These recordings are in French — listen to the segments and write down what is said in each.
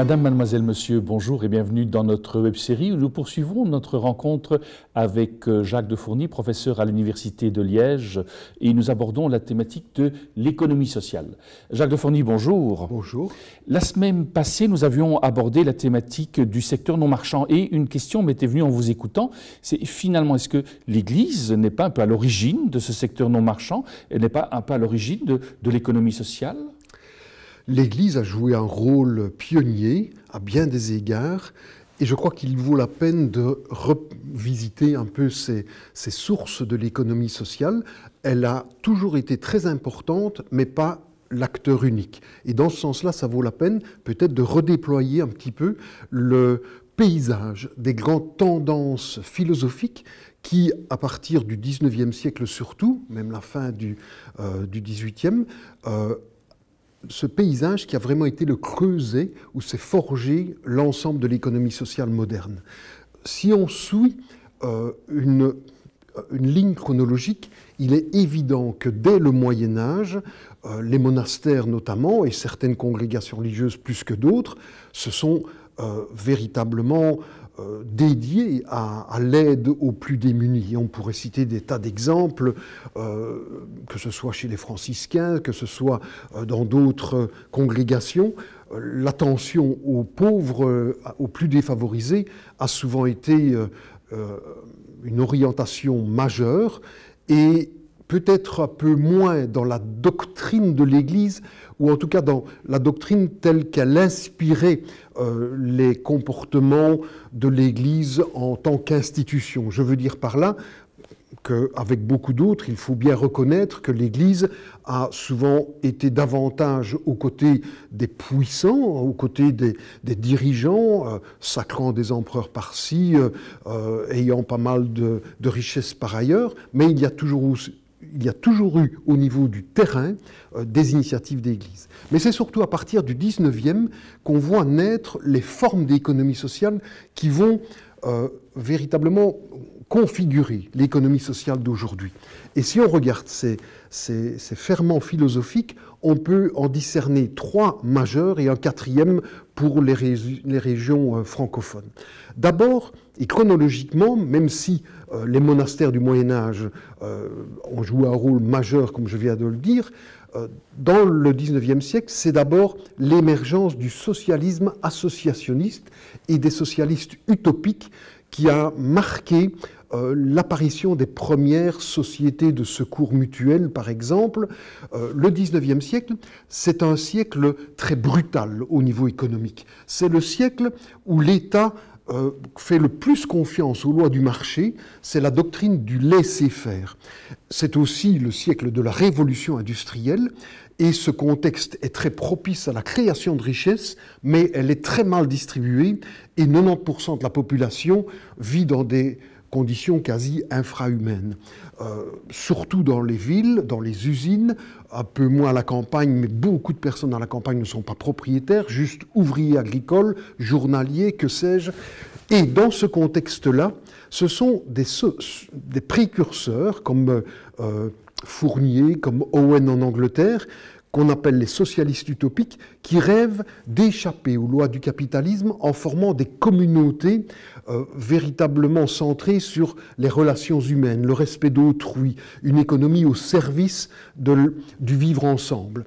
Madame, mademoiselle, monsieur, bonjour et bienvenue dans notre web-série où nous poursuivons notre rencontre avec Jacques de Fourny, professeur à l'Université de Liège, et nous abordons la thématique de l'économie sociale. Jacques de Fourny, bonjour. Bonjour. La semaine passée, nous avions abordé la thématique du secteur non marchand et une question m'était venue en vous écoutant, c'est finalement est-ce que l'Église n'est pas un peu à l'origine de ce secteur non marchand, elle n'est pas un peu à l'origine de l'économie sociale ? L'Église a joué un rôle pionnier à bien des égards et je crois qu'il vaut la peine de revisiter un peu ces sources de l'économie sociale. Elle a toujours été très importante, mais pas l'acteur unique. Et dans ce sens-là, ça vaut la peine peut-être de redéployer un petit peu le paysage des grandes tendances philosophiques qui, à partir du XIXe siècle surtout, même la fin du XVIIIe, ce paysage qui a vraiment été le creuset où s'est forgé l'ensemble de l'économie sociale moderne. Si on suit une ligne chronologique, il est évident que dès le Moyen-Âge, les monastères notamment, et certaines congrégations religieuses plus que d'autres, se sont véritablement dédiés à l'aide aux plus démunis. Et on pourrait citer des tas d'exemples, que ce soit chez les franciscains, que ce soit dans d'autres congrégations. L'attention aux pauvres, aux plus défavorisés, a souvent été une orientation majeure et peut-être un peu moins dans la doctrine de l'Église, ou en tout cas dans la doctrine telle qu'elle inspirait les comportements de l'Église en tant qu'institution. Je veux dire par là qu'avec beaucoup d'autres, il faut bien reconnaître que l'Église a souvent été davantage aux côtés des puissants, aux côtés des dirigeants, sacrant des empereurs par-ci, ayant pas mal de richesses par ailleurs, mais il y a toujours eu au niveau du terrain des initiatives d'Église. Mais c'est surtout à partir du XIXe qu'on voit naître les formes d'économie sociale qui vont véritablement configurer l'économie sociale d'aujourd'hui. Et si on regarde ces ferments philosophiques, on peut en discerner trois majeurs et un quatrième pour les régions francophones. D'abord, et chronologiquement, même si les monastères du Moyen-Âge ont joué un rôle majeur, comme je viens de le dire, dans le XIXe siècle, c'est d'abord l'émergence du socialisme associationniste et des socialistes utopiques qui a marqué l'apparition des premières sociétés de secours mutuels, par exemple. Le XIXe siècle, c'est un siècle très brutal au niveau économique. C'est le siècle où l'État fait le plus confiance aux lois du marché, c'est la doctrine du laisser-faire. C'est aussi le siècle de la révolution industrielle, et ce contexte est très propice à la création de richesses, mais elle est très mal distribuée, et 90% de la population vit dans des conditions quasi infrahumaines. Surtout dans les villes, dans les usines, un peu moins à la campagne, mais beaucoup de personnes à la campagne ne sont pas propriétaires, juste ouvriers agricoles, journaliers, que sais-je. Et dans ce contexte-là, ce sont des précurseurs comme Fournier, comme Owen en Angleterre, qu'on appelle les socialistes utopiques, qui rêvent d'échapper aux lois du capitalisme en formant des communautés véritablement centrées sur les relations humaines, le respect d'autrui, une économie au service du vivre ensemble.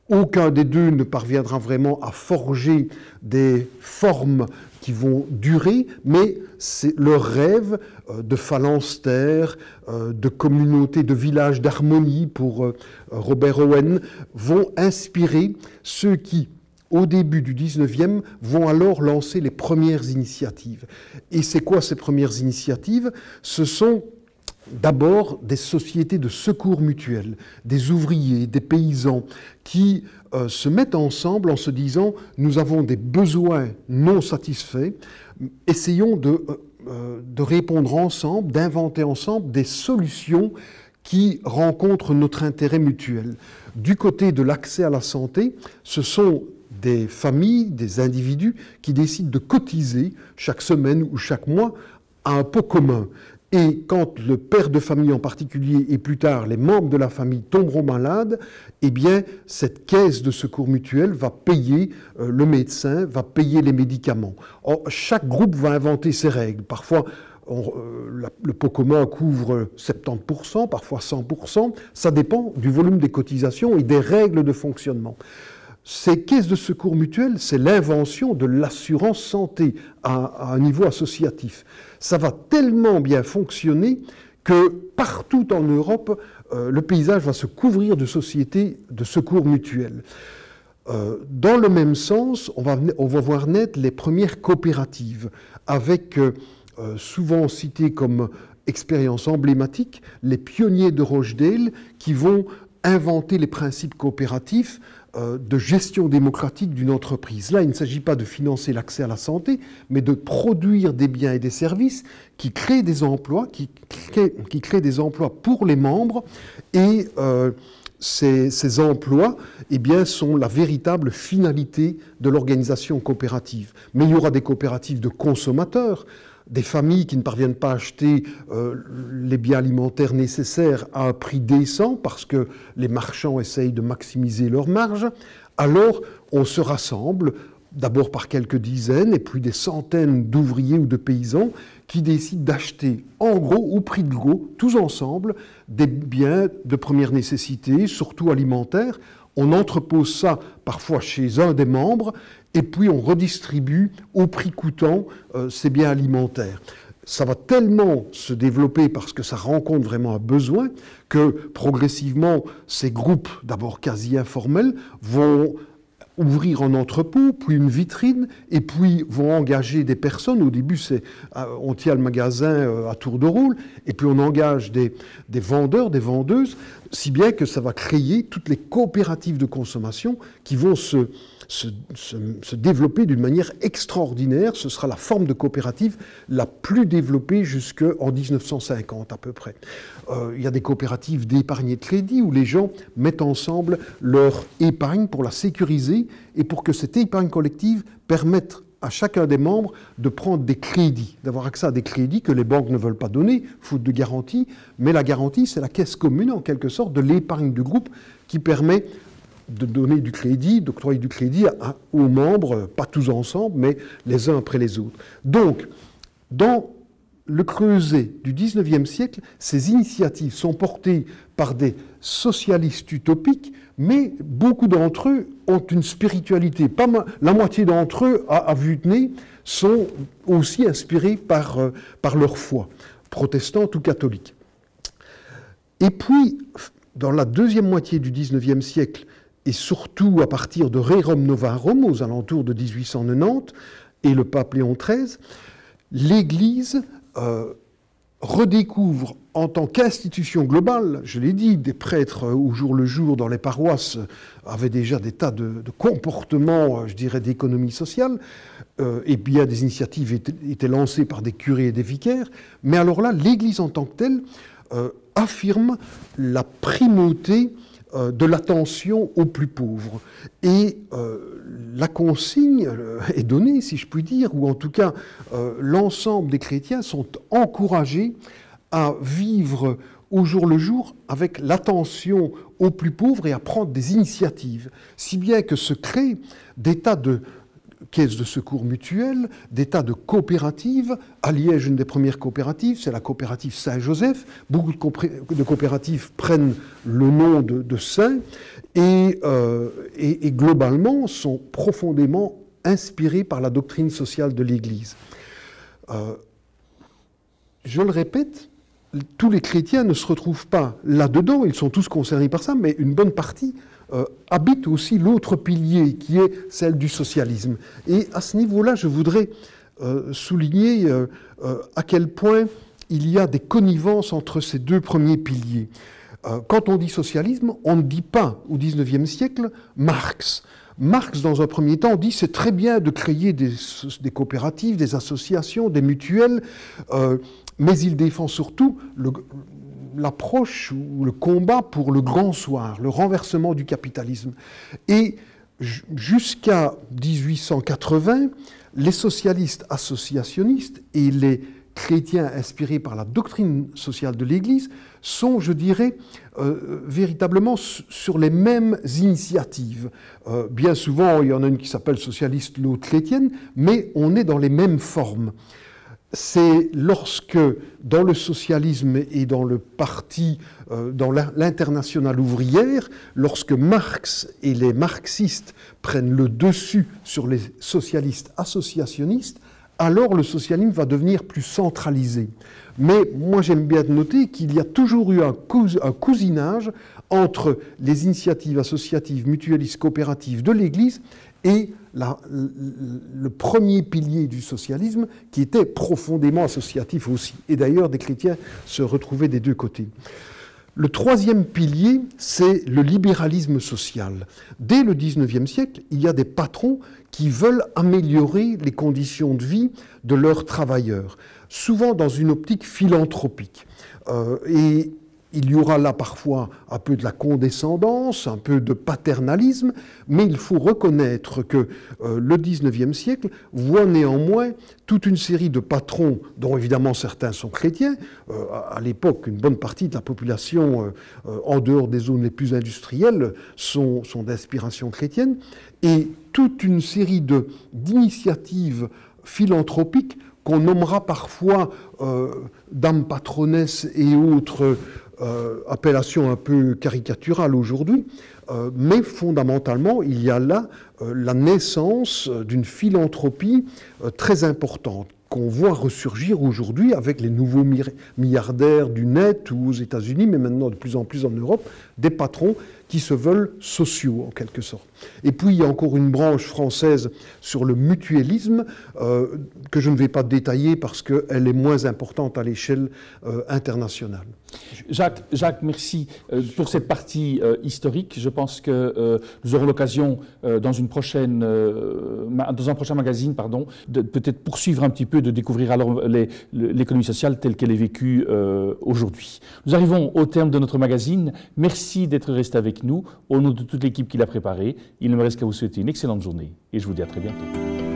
Aucun des deux ne parviendra vraiment à forger des formes qui vont durer, mais c'est leur rêve de phalanstère, de communauté, de village d'harmonie pour Robert Owen, vont inspirer ceux qui, au début du XIXe, vont alors lancer les premières initiatives. Et c'est quoi ces premières initiatives ? Ce sont d'abord des sociétés de secours mutuels, des ouvriers, des paysans qui se mettent ensemble en se disant « nous avons des besoins non satisfaits, essayons de répondre ensemble, d'inventer ensemble des solutions qui rencontrent notre intérêt mutuel ». Du côté de l'accès à la santé, ce sont des familles, des individus qui décident de cotiser chaque semaine ou chaque mois à un pot commun. Et quand le père de famille en particulier et plus tard les membres de la famille tomberont malades, eh bien cette caisse de secours mutuel va payer le médecin, va payer les médicaments. Or, chaque groupe va inventer ses règles. Parfois, le pot commun couvre 70%, parfois 100%. Ça dépend du volume des cotisations et des règles de fonctionnement. Ces caisses de secours mutuels, c'est l'invention de l'assurance santé à un niveau associatif. Ça va tellement bien fonctionner que partout en Europe, le paysage va se couvrir de sociétés de secours mutuels. Dans le même sens, on va voir naître les premières coopératives, avec souvent citées comme expérience emblématique les pionniers de Rochdale qui vont inventer les principes coopératifs de gestion démocratique d'une entreprise. Là, il ne s'agit pas de financer l'accès à la santé, mais de produire des biens et des services qui créent des emplois, qui créent des emplois pour les membres, et ces emplois eh bien, sont la véritable finalité de l'organisation coopérative. Mais il y aura des coopératives de consommateurs, des familles qui ne parviennent pas à acheter les biens alimentaires nécessaires à un prix décent parce que les marchands essayent de maximiser leurs marges, alors on se rassemble, d'abord par quelques dizaines et puis des centaines d'ouvriers ou de paysans qui décident d'acheter en gros, au prix de gros, tous ensemble, des biens de première nécessité, surtout alimentaires. On entrepose ça parfois chez un des membres et puis on redistribue au prix coûtant ces biens alimentaires. Ça va tellement se développer parce que ça rencontre vraiment un besoin que progressivement ces groupes, d'abord quasi informels, vont ouvrir un entrepôt, puis une vitrine, et puis vont engager des personnes. Au début, on tient le magasin à tour de rôle, et puis on engage des vendeurs, des vendeuses, si bien que ça va créer toutes les coopératives de consommation qui vont se développer d'une manière extraordinaire. Ce sera la forme de coopérative la plus développée jusqu'en 1950 à peu près. Il y a des coopératives d'épargne et de crédit où les gens mettent ensemble leur épargne pour la sécuriser et pour que cette épargne collective permette à chacun des membres de prendre des crédits, d'avoir accès à des crédits que les banques ne veulent pas donner, faute de garantie. Mais la garantie, c'est la caisse commune, en quelque sorte, de l'épargne du groupe qui permet de donner du crédit, d'octroyer du crédit aux membres, pas tous ensemble, mais les uns après les autres. Donc, dans le creuset du XIXe siècle, ces initiatives sont portées par des socialistes utopiques, mais beaucoup d'entre eux ont une spiritualité. La moitié d'entre eux, à vue de nez, sont aussi inspirés par leur foi, protestante ou catholique. Et puis, dans la deuxième moitié du XIXe siècle, et surtout à partir de Rerum Novarum, aux alentours de 1890, et le pape Léon XIII, l'Église redécouvre en tant qu'institution globale, je l'ai dit, des prêtres au jour le jour dans les paroisses avaient déjà des tas de comportements, je dirais, d'économie sociale, et bien des initiatives étaient lancées par des curés et des vicaires, mais alors là, l'Église en tant que telle affirme la primauté de l'attention aux plus pauvres. Et la consigne est donnée, si je puis dire, ou en tout cas, l'ensemble des chrétiens sont encouragés à vivre au jour le jour avec l'attention aux plus pauvres et à prendre des initiatives. Si bien que se créent des tas de caisses de secours mutuels, des tas de coopératives. À Liège, une des premières coopératives, c'est la coopérative Saint-Joseph. Beaucoup de coopératives prennent le nom de Saint et globalement sont profondément inspirées par la doctrine sociale de l'Église. Je le répète, tous les chrétiens ne se retrouvent pas là-dedans, ils sont tous concernés par ça, mais une bonne partie habite aussi l'autre pilier qui est celle du socialisme. Et à ce niveau-là, je voudrais souligner à quel point il y a des connivences entre ces deux premiers piliers. Quand on dit socialisme, on ne dit pas au XIXe siècle Marx. Marx, dans un premier temps, dit c'est très bien de créer des coopératives, des associations, des mutuelles, mais il défend surtout l'approche ou le combat pour le grand soir, le renversement du capitalisme. Et jusqu'à 1880, les socialistes associationnistes et les chrétiens inspirés par la doctrine sociale de l'Église sont, je dirais, véritablement sur les mêmes initiatives. Bien souvent, il y en a une qui s'appelle socialiste, l'autre chrétienne, mais on est dans les mêmes formes. C'est lorsque, dans le socialisme et dans le parti, dans l'internationale ouvrière, lorsque Marx et les marxistes prennent le dessus sur les socialistes associationnistes, alors le socialisme va devenir plus centralisé. Mais moi j'aime bien noter qu'il y a toujours eu un cousinage entre les initiatives associatives, mutualistes, coopératives de l'Église et le premier pilier du socialisme qui était profondément associatif aussi. Et d'ailleurs, des chrétiens se retrouvaient des deux côtés. Le troisième pilier, c'est le libéralisme social. Dès le XIXe siècle, il y a des patrons qui veulent améliorer les conditions de vie de leurs travailleurs, souvent dans une optique philanthropique. Et il y aura là parfois un peu de la condescendance, un peu de paternalisme, mais il faut reconnaître que le XIXe siècle voit néanmoins toute une série de patrons, dont évidemment certains sont chrétiens. À l'époque, une bonne partie de la population, en dehors des zones les plus industrielles, sont d'inspiration chrétienne, et toute une série d'initiatives philanthropiques qu'on nommera parfois dames patronesses et autres appellation un peu caricaturale aujourd'hui, mais fondamentalement, il y a là la naissance d'une philanthropie très importante qu'on voit ressurgir aujourd'hui avec les nouveaux milliardaires du net ou aux États-Unis, mais maintenant de plus en plus en Europe, des patrons qui se veulent sociaux en quelque sorte. Et puis il y a encore une branche française sur le mutualisme que je ne vais pas détailler parce qu'elle est moins importante à l'échelle internationale. Jacques, merci pour cette partie historique. Je pense que nous aurons l'occasion dans un prochain magazine, de peut-être poursuivre un petit peu, de découvrir alors l'économie sociale telle qu'elle est vécue aujourd'hui. Nous arrivons au terme de notre magazine. Merci d'être resté avec nous. Au nom de toute l'équipe qui l'a préparé, il ne me reste qu'à vous souhaiter une excellente journée et je vous dis à très bientôt.